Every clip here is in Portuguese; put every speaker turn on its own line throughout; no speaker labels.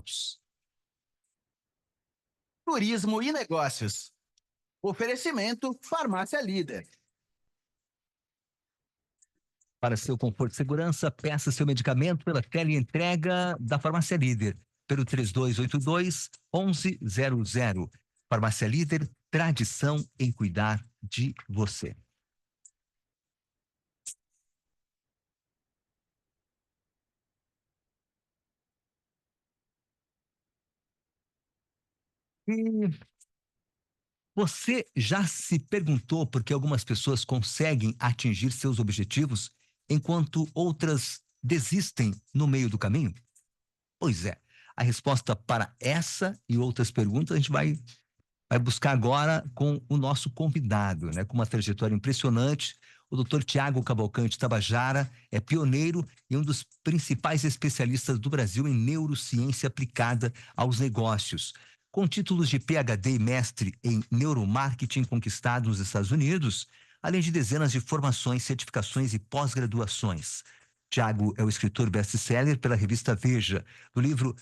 minutos.
Turismo e negócios. Oferecimento Farmácia Líder.
Para seu conforto e segurança, peça seu medicamento pela teleentrega da Farmácia Líder, pelo 3282-1100. Farmácia Líder, tradição em cuidar de você. E você já se perguntou por que algumas pessoas conseguem atingir seus objetivos enquanto outras desistem no meio do caminho? Pois é, a resposta para essa e outras perguntas a gente vai buscar agora com o nosso convidado, né? Com uma trajetória impressionante. O Dr. Tiago Cavalcante Tabajara é pioneiro e um dos principais especialistas do Brasil em neurociência aplicada aos negócios. Com títulos de PhD e mestre em neuromarketing conquistados nos Estados Unidos, além de dezenas de formações, certificações e pós-graduações. Tiago é o escritor best-seller pela revista Veja, do livro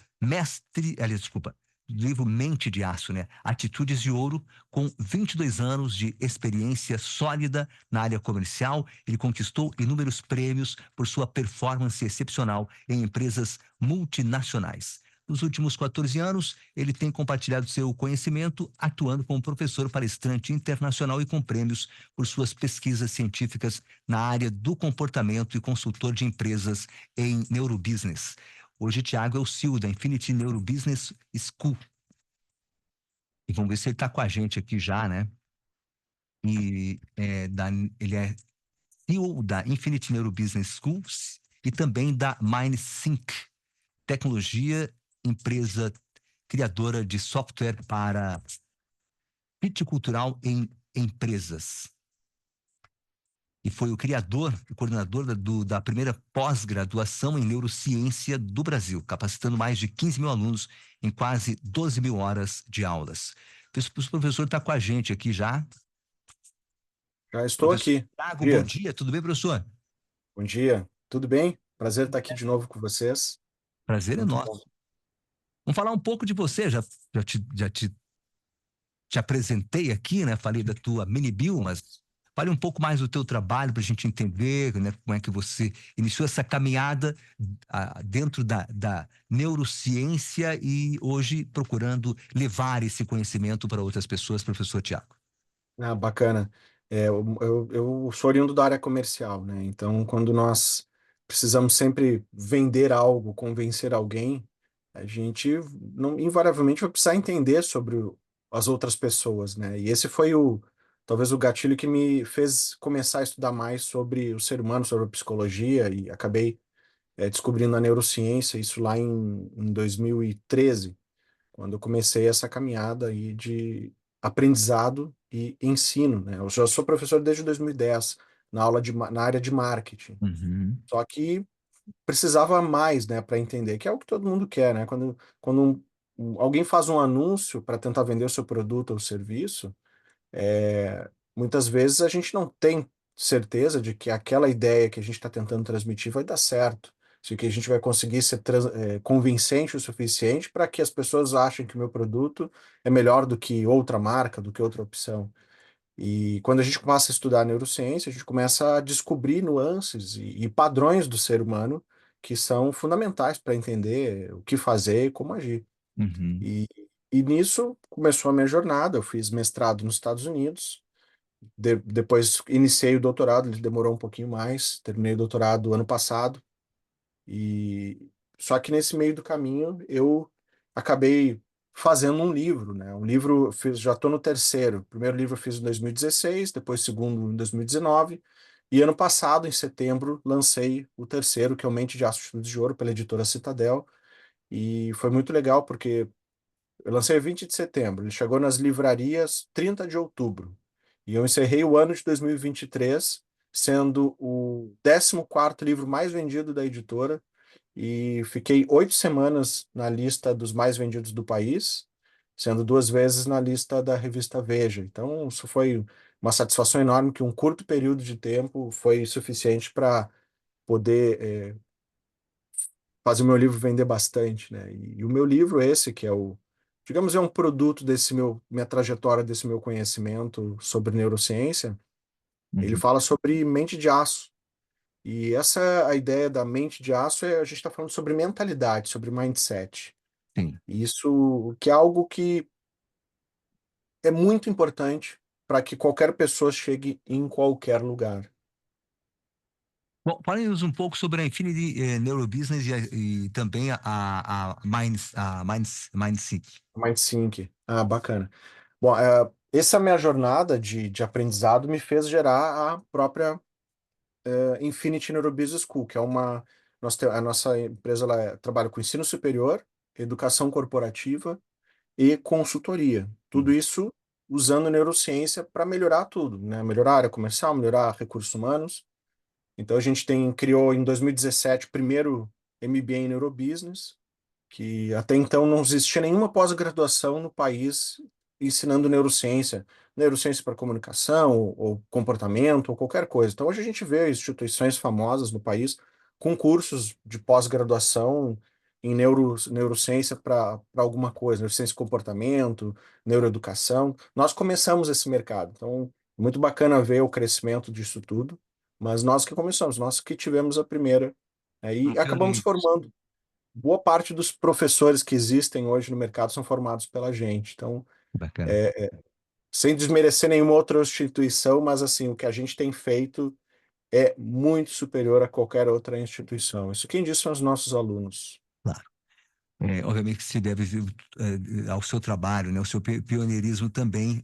do livro Mente de Aço, né? Atitudes de Ouro, com 22 anos de experiência sólida na área comercial. Ele conquistou inúmeros prêmios por sua performance excepcional em empresas multinacionais. Nos últimos 14 anos, ele tem compartilhado seu conhecimento, atuando como professor palestrante internacional e com prêmios por suas pesquisas científicas na área do comportamento e consultor de empresas em neurobusiness. Hoje, Tiago é o CEO da Infinity Neurobusiness School. E vamos ver se ele está com a gente aqui já, né? Ele é CEO da Infinity Neurobusiness Schools e também da MindSync, tecnologia, empresa criadora de software para fit cultural em empresas. E foi o criador e coordenador da primeira pós-graduação em neurociência do Brasil, capacitando mais de 15 mil alunos em quase 12 mil horas de aulas. O professor está com a gente aqui já.
Já estou
Professor
aqui.
Thiago,
Bom
bom
dia.
dia, tudo bem, professor?
Bom dia. Tudo bem? Prazer estar aqui de novo com vocês.
Prazer é
Muito bom.
nosso. Vamos falar um pouco de você, te apresentei aqui, né? Falei da tua mini bio, mas fale um pouco mais do teu trabalho para a gente entender, né, como é que você iniciou essa caminhada dentro da neurociência e hoje procurando levar esse conhecimento para outras pessoas, professor Tiago.
Ah, bacana. Eu sou oriundo da área comercial, né? Então, quando nós precisamos sempre vender algo, convencer alguém, a gente não, invariavelmente vai precisar entender sobre as outras pessoas, né? E esse foi talvez o gatilho que me fez começar a estudar mais sobre o ser humano, sobre a psicologia, e acabei descobrindo a neurociência, isso lá em 2013, quando eu comecei essa caminhada aí de aprendizado e ensino, né? Eu já sou professor desde 2010, na área de marketing.
Uhum.
Só que precisava mais, né, para entender, que é o que todo mundo quer, né? Quando alguém faz um anúncio para tentar vender o seu produto ou serviço, muitas vezes a gente não tem certeza de que aquela ideia que a gente está tentando transmitir vai dar certo, de que a gente vai conseguir ser convincente o suficiente para que as pessoas achem que o meu produto é melhor do que outra marca, do que outra opção. E quando a gente começa a estudar neurociência, a gente começa a descobrir nuances e padrões do ser humano que são fundamentais para entender o que fazer e como agir.
Uhum.
E, e nisso começou a minha jornada. Eu fiz mestrado nos Estados Unidos, depois iniciei o doutorado, ele demorou um pouquinho mais, terminei o doutorado ano passado, e só que nesse meio do caminho eu acabei fazendo um livro, né? Um livro, já estou no terceiro. O primeiro livro eu fiz em 2016, depois o segundo em 2019, e ano passado, em setembro, lancei o terceiro, que é o Mente de Aço Atitudes de Ouro, pela editora Citadel, e foi muito legal porque eu lancei 20 de setembro, ele chegou nas livrarias 30 de outubro. E eu encerrei o ano de 2023 sendo o 14º livro mais vendido da editora e fiquei 8 semanas na lista dos mais vendidos do país, sendo 2 vezes na lista da revista Veja. Então, isso foi uma satisfação enorme, que um curto período de tempo foi suficiente para poder fazer o meu livro vender bastante, né? E o meu livro esse, que é o, digamos, é um produto desse minha trajetória, desse meu conhecimento sobre neurociência, ele
Uhum.
fala sobre mente de aço. E essa a ideia da mente de aço a gente está falando sobre mentalidade, sobre mindset.
Sim.
E isso que é algo que é muito importante para que qualquer pessoa chegue em qualquer lugar.
Bom, fale-nos um pouco sobre a Infinity Neurobusiness e também MindSync.
MindSync. Ah, bacana. Bom, essa minha jornada de aprendizado me fez gerar a própria Infinity Neurobusiness School, que é uma. A nossa empresa trabalha com ensino superior, educação corporativa e consultoria. Tudo
Uhum.
isso usando neurociência para melhorar tudo, né? Melhorar a área comercial, melhorar recursos humanos. Então a gente criou em 2017 o primeiro MBA em Neurobusiness, que até então não existia nenhuma pós-graduação no país ensinando neurociência, neurociência para comunicação, ou comportamento, ou qualquer coisa. Então, hoje a gente vê instituições famosas no país com cursos de pós-graduação em neurociência para alguma coisa, neurociência de comportamento, neuroeducação. Nós começamos esse mercado, então, muito bacana ver o crescimento disso tudo, mas nós que começamos, nós que tivemos a primeira, aí acabamos
Pioneiros.
formando boa parte dos professores que existem hoje no mercado são formados pela gente. Então,
Bacana.
sem desmerecer nenhuma outra instituição, mas assim, o que a gente tem feito é muito superior a qualquer outra instituição. Isso quem diz são os nossos alunos.
Claro. Obviamente que se deve ao seu trabalho, né, ao seu pioneirismo também.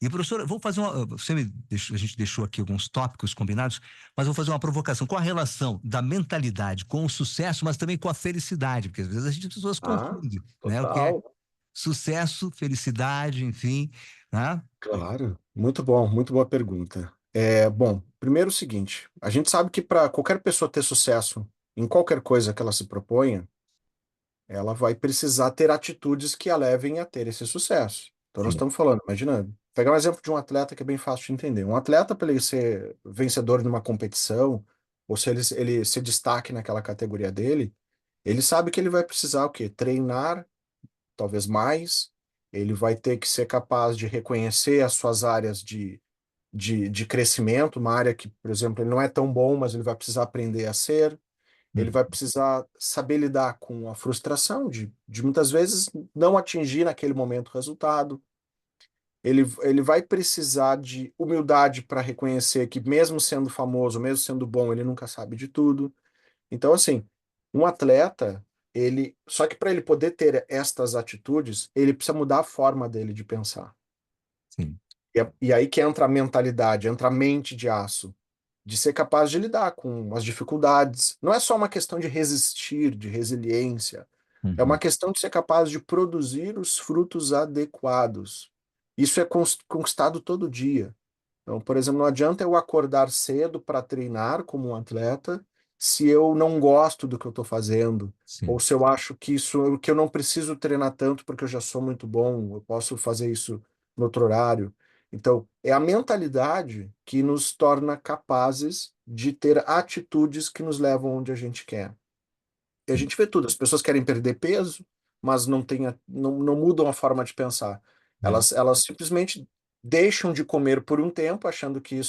E, professora, vou fazer uma. A gente deixou aqui alguns tópicos combinados, mas vou fazer uma provocação. Qual a relação da mentalidade com o sucesso, mas também com a felicidade? Porque às vezes as pessoas
Ah,
confundem, né? O que é
total.
sucesso, felicidade, enfim, né?
Claro. Muito bom, muito boa pergunta. Bom, primeiro o seguinte, a gente sabe que para qualquer pessoa ter sucesso em qualquer coisa que ela se proponha, ela vai precisar ter atitudes que a levem a ter esse sucesso. Então, nós
Sim.
estamos falando, imagina, pegar um exemplo de um atleta que é bem fácil de entender. Um atleta, para ele ser vencedor numa competição, ou se ele se destaque naquela categoria dele, ele sabe que ele vai precisar o quê? Treinar, talvez mais, ele vai ter que ser capaz de reconhecer as suas áreas de crescimento, uma área que, por exemplo, ele não é tão bom, mas ele vai precisar aprender a ser. Ele
Hum.
vai precisar saber lidar com a frustração de muitas vezes não atingir naquele momento o resultado. Ele vai precisar de humildade para reconhecer que, mesmo sendo famoso, mesmo sendo bom, ele nunca sabe de tudo. Então, assim, um atleta, só que para ele poder ter estas atitudes, ele precisa mudar a forma dele de pensar.
Sim.
E aí que entra a mentalidade, entra a mente de aço, de ser capaz de lidar com as dificuldades. Não é só uma questão de resistir, de resiliência. É uma
Uhum.
questão de ser capaz de produzir os frutos adequados. Isso é conquistado todo dia. Então, por exemplo, não adianta eu acordar cedo para treinar como um atleta se eu não gosto do que eu estou fazendo, ou
Sim.
se eu acho que eu não preciso treinar tanto porque eu já sou muito bom, eu posso fazer isso no outro horário. Então, é a mentalidade que nos torna capazes de ter atitudes que nos levam onde a gente quer. E a
Sim.
gente vê tudo. As pessoas querem perder peso, mas não mudam a forma de pensar.
É.
Elas simplesmente deixam de comer por um tempo, achando que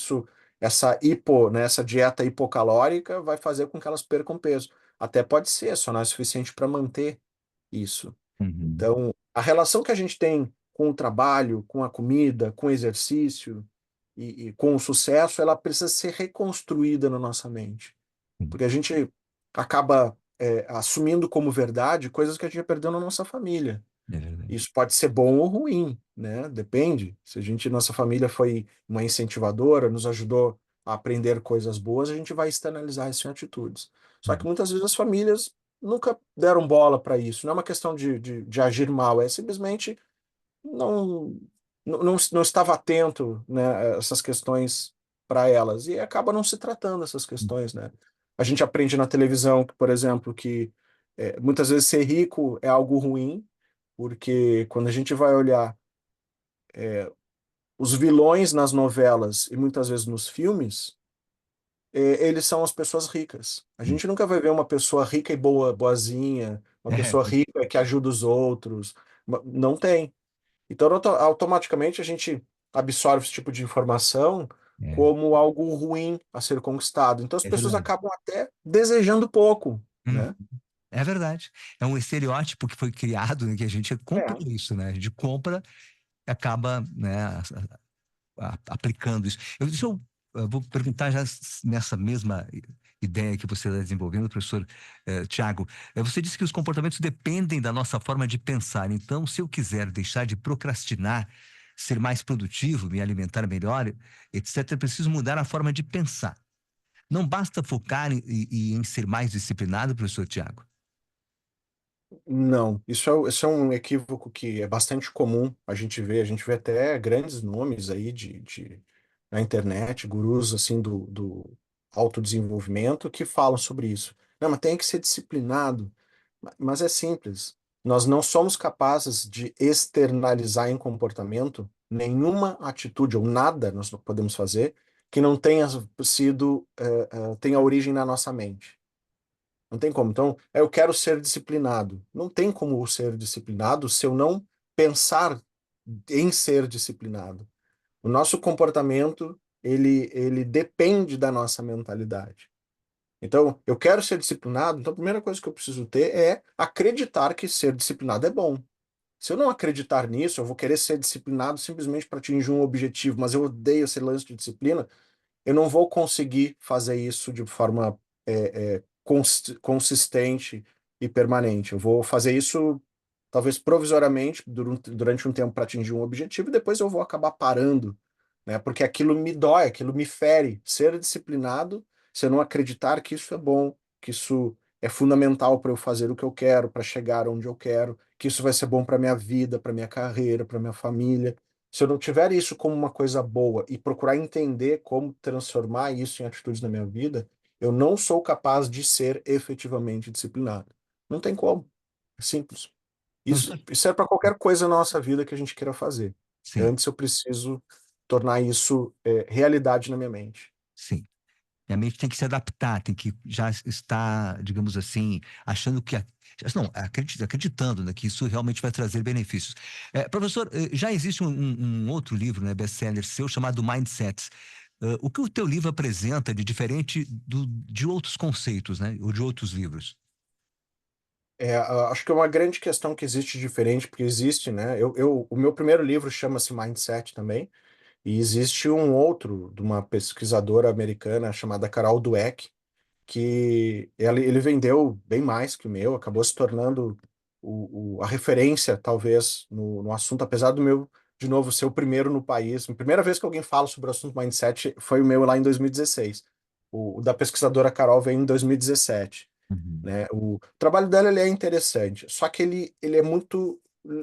essa dieta hipocalórica vai fazer com que elas percam peso. Até pode ser, só não é suficiente para manter isso.
Uhum.
Então, a relação que a gente tem com o trabalho, com a comida, com o exercício e com o sucesso, ela precisa ser reconstruída na nossa mente.
Sim.
Porque a gente acaba assumindo como verdade coisas que a gente já perdeu na nossa família.
É verdade.
Isso pode ser bom ou ruim, né? Depende. Se nossa família foi uma incentivadora, nos ajudou a aprender coisas boas, a gente vai externalizar isso em atitudes. Só que
Uhum.
muitas vezes as famílias nunca deram bola para isso. Não é uma questão de agir mal, é simplesmente não, não estava atento, né, a essas questões para elas e acaba não se tratando essas questões, né? A gente aprende na televisão, por exemplo, que muitas vezes ser rico é algo ruim, porque quando a gente vai olhar os vilões nas novelas e muitas vezes nos filmes, eles são as pessoas ricas. A gente nunca vai ver uma pessoa rica e boazinha, uma
É,
pessoa rica que ajuda os outros. Não tem. Então, automaticamente a gente absorve esse tipo de informação
é,
como algo ruim a ser conquistado. Então, as
é
pessoas
verdade.
acabam até desejando pouco,
Hum,
né?
É verdade. É um estereótipo que foi criado, né, que a gente comprou
É.
isso, né? A gente compra e acaba, né, aplicando isso. Eu vou perguntar já nessa mesma ideia que você está desenvolvendo, professor Tiago. Você disse que os comportamentos dependem da nossa forma de pensar. Então, se eu quiser deixar de procrastinar, ser mais produtivo, me alimentar melhor, etc., eu preciso mudar a forma de pensar. Não basta focar em ser mais disciplinado, professor Tiago.
Não, isso é um equívoco que é bastante comum a gente vê até grandes nomes aí na internet, gurus assim do autodesenvolvimento que falam sobre isso. Não, mas tem que ser disciplinado. Mas é simples. Nós não somos capazes de externalizar em comportamento nenhuma atitude ou nada nós não podemos fazer que não tenha sido, tenha origem na nossa mente. Não tem como. Então, eu quero ser disciplinado. Não tem como ser disciplinado se eu não pensar em ser disciplinado. O nosso comportamento, ele depende da nossa mentalidade. Então, eu quero ser disciplinado, então a primeira coisa que eu preciso ter é acreditar que ser disciplinado é bom. Se eu não acreditar nisso, eu vou querer ser disciplinado simplesmente para atingir um objetivo, mas eu odeio esse lance de disciplina, eu não vou conseguir fazer isso de forma consistente e permanente. Eu vou fazer isso talvez provisoriamente durante um tempo para atingir um objetivo e depois eu vou acabar parando, né? Porque aquilo me dói, aquilo me fere. Ser disciplinado, se eu não acreditar que isso é bom, que isso é fundamental para eu fazer o que eu quero, para chegar onde eu quero, que isso vai ser bom para minha vida, para minha carreira, para minha família. Se eu não tiver isso como uma coisa boa e procurar entender como transformar isso em atitudes na minha vida, eu não sou capaz de ser efetivamente disciplinado. Não tem como. É simples. Isso,
Professor,
isso é para qualquer coisa na nossa vida que a gente queira fazer.
sim,
Antes eu preciso tornar isso realidade na minha mente.
sim. Minha mente tem que se adaptar, tem que já estar, digamos assim, achando que. Não, acreditando, né, que isso realmente vai trazer benefícios. Professor, já existe um outro livro, né, best-seller seu, chamado Mindsets. O que o teu livro apresenta de diferente de outros conceitos, né, ou de outros livros?
Acho que é uma grande questão que existe diferente, porque existe, né? O meu primeiro livro chama-se Mindset também, e existe um outro de uma pesquisadora americana chamada Carol Dweck, que ele vendeu bem mais que o meu, acabou se tornando a referência, talvez, no assunto, apesar do meu, de novo, ser o primeiro no país. A primeira vez que alguém fala sobre o assunto mindset foi o meu lá em 2016. O da pesquisadora Carol veio em 2017,
Uhum,
né? O trabalho dela ele é interessante, só que ele é muito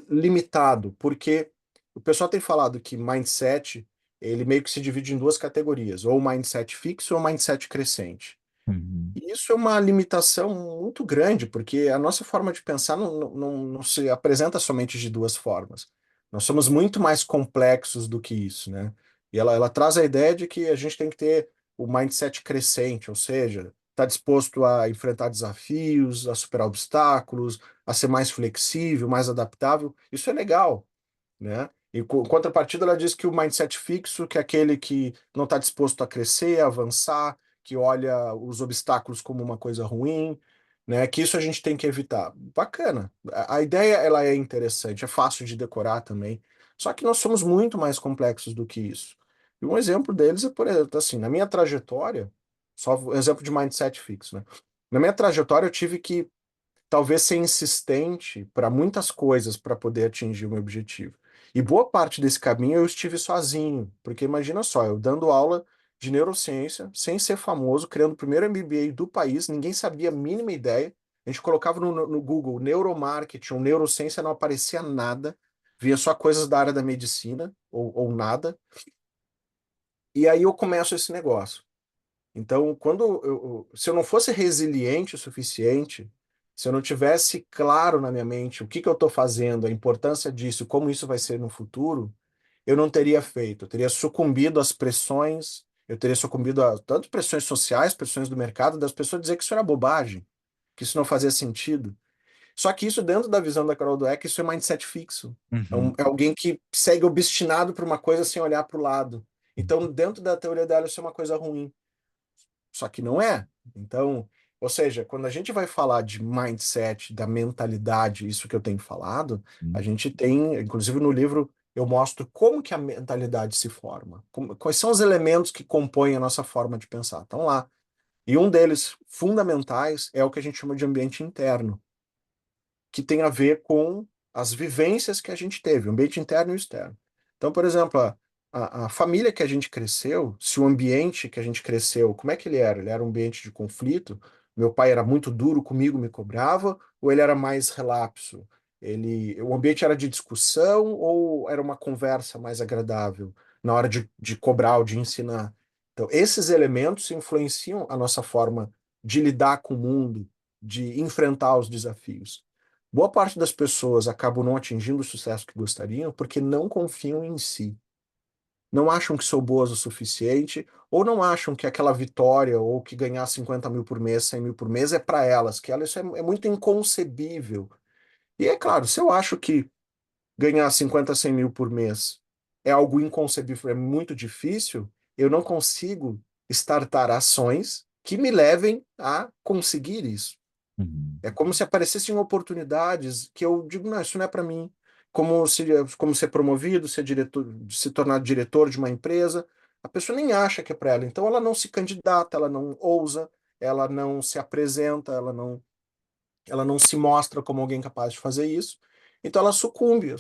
limitado, porque o pessoal tem falado que mindset ele meio que se divide em duas categorias, ou mindset fixo ou mindset crescente.
uhum,
E isso é uma limitação muito grande, porque a nossa forma de pensar não se apresenta somente de duas formas. Nós somos muito mais complexos do que isso, né? E ela traz a ideia de que a gente tem que ter o mindset crescente, ou seja, estar disposto a enfrentar desafios, a superar obstáculos, a ser mais flexível, mais adaptável. Isso é legal, né? E em contrapartida, ela diz que o mindset fixo, que é aquele que não está disposto a crescer, a avançar, que olha os obstáculos como uma coisa ruim, né? Que isso a gente tem que evitar. Bacana. A ideia ela é interessante, é fácil de decorar também. Só que nós somos muito mais complexos do que isso. E um exemplo deles é, por exemplo, assim, na minha trajetória, só um exemplo de mindset fixo, né? Na minha trajetória, eu tive que talvez ser insistente para muitas coisas para poder atingir o meu objetivo. E boa parte desse caminho eu estive sozinho, porque imagina só, eu dando aula de neurociência, sem ser famoso, criando o primeiro MBA do país, ninguém sabia a mínima ideia. A gente colocava no Google neuromarketing ou neurociência, não aparecia nada, via só coisas da área da medicina ou nada. E aí eu começo esse negócio. Então, se eu não fosse resiliente o suficiente, se eu não tivesse claro na minha mente o que eu estou fazendo, a importância disso, como isso vai ser no futuro, eu não teria feito. Eu teria sucumbido às pressões eu teria sucumbido a tanto pressões sociais, pressões do mercado, das pessoas dizer que isso era bobagem, que isso não fazia sentido. Só que isso, dentro da visão da Carol Dweck, isso é mindset fixo.
Uhum.
É alguém que segue obstinado por uma coisa sem olhar para o lado. Então, dentro da teoria dela, isso é uma coisa ruim. Só que não é. Então, ou seja, quando a gente vai falar de mindset, da mentalidade, isso que eu tenho falado, a gente tem, inclusive no livro, eu mostro como que a mentalidade se forma, quais são os elementos que compõem a nossa forma de pensar. Estão lá. E um deles, fundamentais, é o que a gente chama de ambiente interno, que tem a ver com as vivências que a gente teve, o ambiente interno e o externo. Então, por exemplo, a família que a gente cresceu, se o ambiente que a gente cresceu, como é que ele era? Ele era um ambiente de conflito? Meu pai era muito duro comigo, me cobrava, ou ele era mais relapso? O ambiente era de discussão ou era uma conversa mais agradável na hora de cobrar ou de ensinar? Então, esses elementos influenciam a nossa forma de lidar com o mundo, de enfrentar os desafios. Boa parte das pessoas acabam não atingindo o sucesso que gostariam porque não confiam em si. Não acham que são boas o suficiente, ou não acham que aquela vitória, ou que ganhar 50 mil por mês, 100 mil por mês é para elas, que isso é muito inconcebível. E é claro, se eu acho que ganhar 50, 100 mil por mês é algo inconcebível, é muito difícil, eu não consigo startar ações que me levem a conseguir isso.
Uhum.
É como se aparecessem oportunidades que eu digo, não, isso não é para mim. Como ser promovido, ser diretor, se tornar diretor de uma empresa. A pessoa nem acha que é para ela. Então ela não se candidata, ela não ousa, ela não se apresenta, ela não se mostra como alguém capaz de fazer isso. Então ela sucumbe,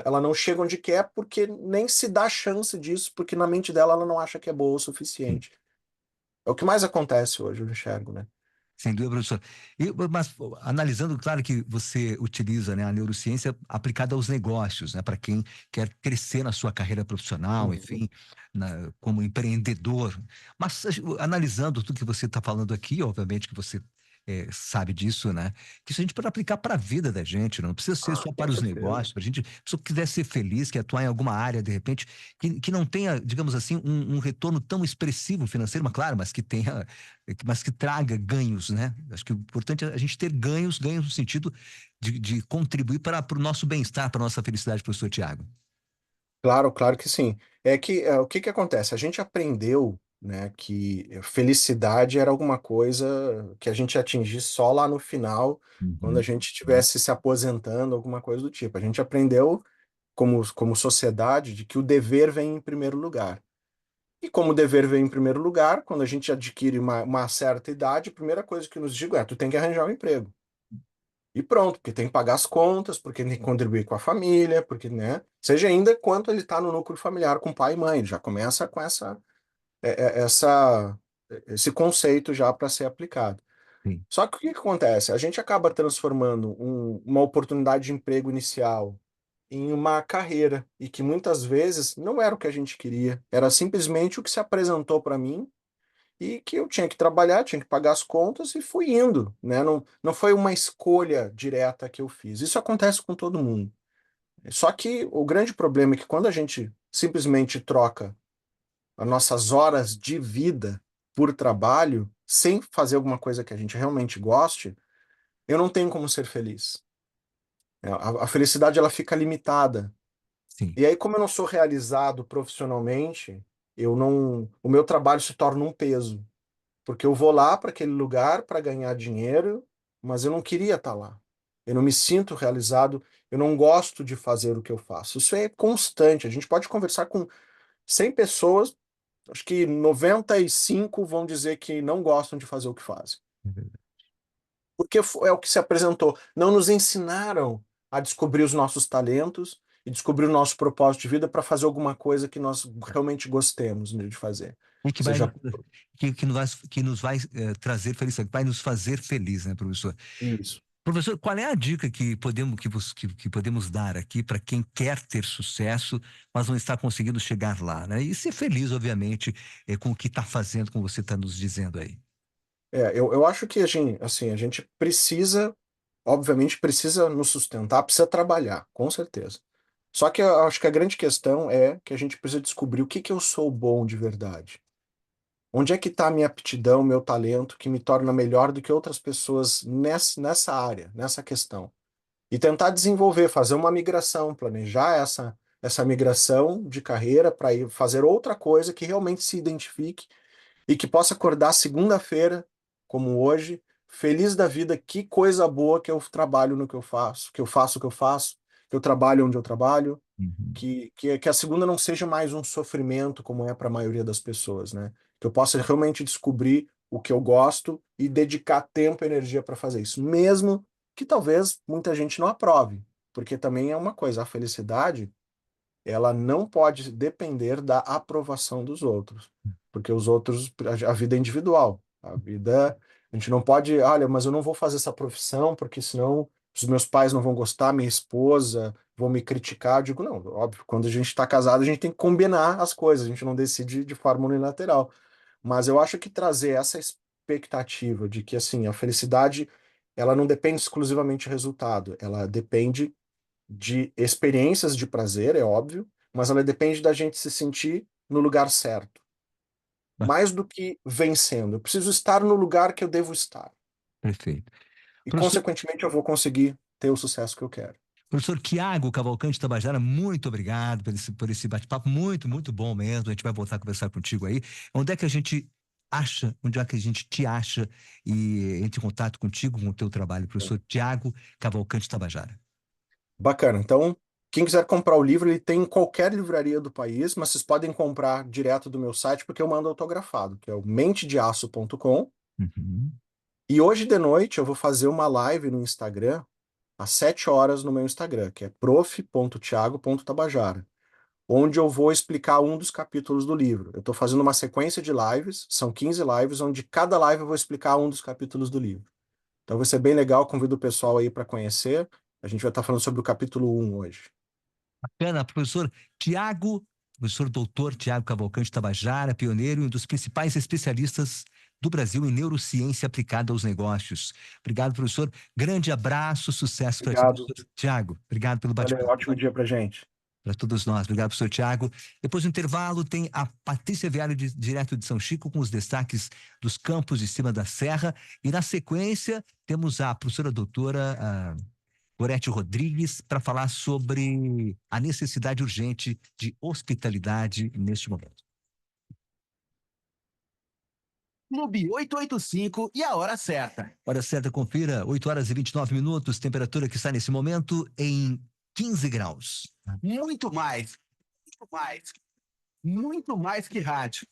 ela não chega onde quer porque nem se dá chance disso, porque na mente dela ela não acha que é boa o suficiente. É o que mais acontece hoje, eu enxergo, né?
Sem dúvida, professor. Mas analisando, claro que você utiliza, né, a neurociência aplicada aos negócios, né, para quem quer crescer na sua carreira profissional,
Uhum.
enfim, como empreendedor. Mas analisando tudo que você está falando aqui, obviamente que você sabe disso, né? Que isso a gente pode aplicar para a vida da gente, não precisa ser
Ah,
só
com
para os
certeza.
negócios, para a gente, se a pessoa quiser ser feliz, quer atuar em alguma área, de repente, que não tenha, digamos assim, um retorno tão expressivo financeiro, mas claro, mas que traga ganhos, né? Acho que o importante é a gente ter ganhos, ganhos no sentido de contribuir para o nosso bem-estar, para a nossa felicidade, professor Tiago.
Claro, claro que sim. O que que acontece? A gente aprendeu, né, que felicidade era alguma coisa que a gente ia atingir só lá no final, quando a
Uhum.
gente estivesse se aposentando, alguma coisa do tipo. A gente aprendeu como sociedade de que o dever vem em primeiro lugar. E como o dever vem em primeiro lugar, quando a gente adquire uma certa idade, a primeira coisa que nos digo é: tu tem que arranjar um emprego. E pronto, porque tem que pagar as contas, porque tem que contribuir com a família, porque, né? Seja ainda quanto ele está no núcleo familiar com pai e mãe, ele já começa com esse conceito já para ser aplicado.
Sim,
Só que o que que acontece? A gente acaba transformando uma oportunidade de emprego inicial em uma carreira, e que muitas vezes não era o que a gente queria, era simplesmente o que se apresentou para mim e que eu tinha que trabalhar, tinha que pagar as contas e fui indo, né? Não foi uma escolha direta que eu fiz. Isso acontece com todo mundo. Só que o grande problema é que quando a gente simplesmente troca as nossas horas de vida por trabalho, sem fazer alguma coisa que a gente realmente goste, eu não tenho como ser feliz. A felicidade ela fica limitada.
sim.
E aí, como eu não sou realizado profissionalmente, o meu trabalho se torna um peso. Porque eu vou lá para aquele lugar para ganhar dinheiro, mas eu não queria estar lá. Eu não me sinto realizado, eu não gosto de fazer o que eu faço. Isso é constante. A gente pode conversar com 100 pessoas, acho que 95 vão dizer que não gostam de fazer o que fazem. Porque é o que se apresentou. Não nos ensinaram a descobrir os nossos talentos e descobrir o nosso propósito de vida para fazer alguma coisa que nós realmente gostemos, né, de fazer.
E que vai,
Seja
que nos vai trazer felicidade, vai nos fazer feliz, né, professor?
isso.
Professor, qual é a dica que podemos dar aqui para quem quer ter sucesso, mas não está conseguindo chegar lá, né? E ser feliz, obviamente, com o que está fazendo, como você está nos dizendo aí.
Eu acho que a gente precisa, obviamente, precisa nos sustentar, precisa trabalhar, com certeza. Só que eu acho que a grande questão é que a gente precisa descobrir o que que eu sou bom de verdade. Onde é que está a minha aptidão, meu talento, que me torna melhor do que outras pessoas nessa área, nessa questão? E tentar desenvolver, fazer uma migração, planejar essa migração de carreira para ir fazer outra coisa que realmente se identifique e que possa acordar segunda-feira, como hoje, feliz da vida, que coisa boa que eu trabalho no que eu faço, que eu faço o que eu faço, que eu trabalho onde eu trabalho,
Uhum.
que a segunda não seja mais um sofrimento, como é para a maioria das pessoas, né? Que eu possa realmente descobrir o que eu gosto e dedicar tempo e energia para fazer isso, mesmo que talvez muita gente não aprove, porque também é uma coisa, a felicidade ela não pode depender da aprovação dos outros, porque os outros, a vida é individual, a gente não pode, olha, mas eu não vou fazer essa profissão porque senão os meus pais não vão gostar, minha esposa vão me criticar. Eu digo, não, óbvio, quando a gente está casado, a gente tem que combinar as coisas, a gente não decide de forma unilateral. Mas eu acho que trazer essa expectativa de que, assim, a felicidade, ela não depende exclusivamente do resultado, ela depende de experiências de prazer, é óbvio, mas ela depende da gente se sentir no lugar certo. Mais do que vencendo. Eu preciso estar no lugar que eu devo estar.
Perfeito.
E,
Professor,
consequentemente, eu vou conseguir ter o sucesso que eu quero.
professor Tiago Cavalcante Tabajara, muito obrigado por esse bate-papo, muito, muito bom mesmo. A gente vai voltar a conversar contigo aí. Onde é que a gente acha, onde é que a gente te acha e entre em contato contigo, com o teu trabalho, professor Tiago Cavalcante Tabajara?
Bacana. Então, quem quiser comprar o livro, ele tem em qualquer livraria do país, mas vocês podem comprar direto do meu site, porque eu mando autografado, que é o mentedeaço.com.
Uhum.
E hoje de noite eu vou fazer uma live no Instagram, às 7 horas no meu Instagram, que é prof.tiago.tabajara, onde eu vou explicar um dos capítulos do livro. Eu estou fazendo uma sequência de lives, são 15 lives, onde cada live eu vou explicar um dos capítulos do livro. Então vai ser bem legal, convido o pessoal aí para conhecer. A gente vai estar falando sobre o capítulo 1 hoje.
Bacana, professor doutor Tiago Cavalcante Tabajara, pioneiro e um dos principais especialistas do Brasil em neurociência aplicada aos negócios. Obrigado, professor. Grande abraço, sucesso para ti,
Obrigado.
professor Tiago. Obrigado pelo
Valeu,
bate-papo.
ótimo dia para gente.
Para todos nós. Obrigado, professor Tiago. Depois do intervalo, tem a Patrícia Viário, direto de São Chico, com os destaques dos campos de cima da serra. E, na sequência, temos a professora doutora Gorete Rodrigues para falar sobre a necessidade urgente de hospitalidade neste momento.
Clube 885 e a hora certa.
Hora certa, confira, 8 horas e 29 minutos, temperatura que está nesse momento em 15 graus.
Muito mais, muito mais, muito mais que rádio.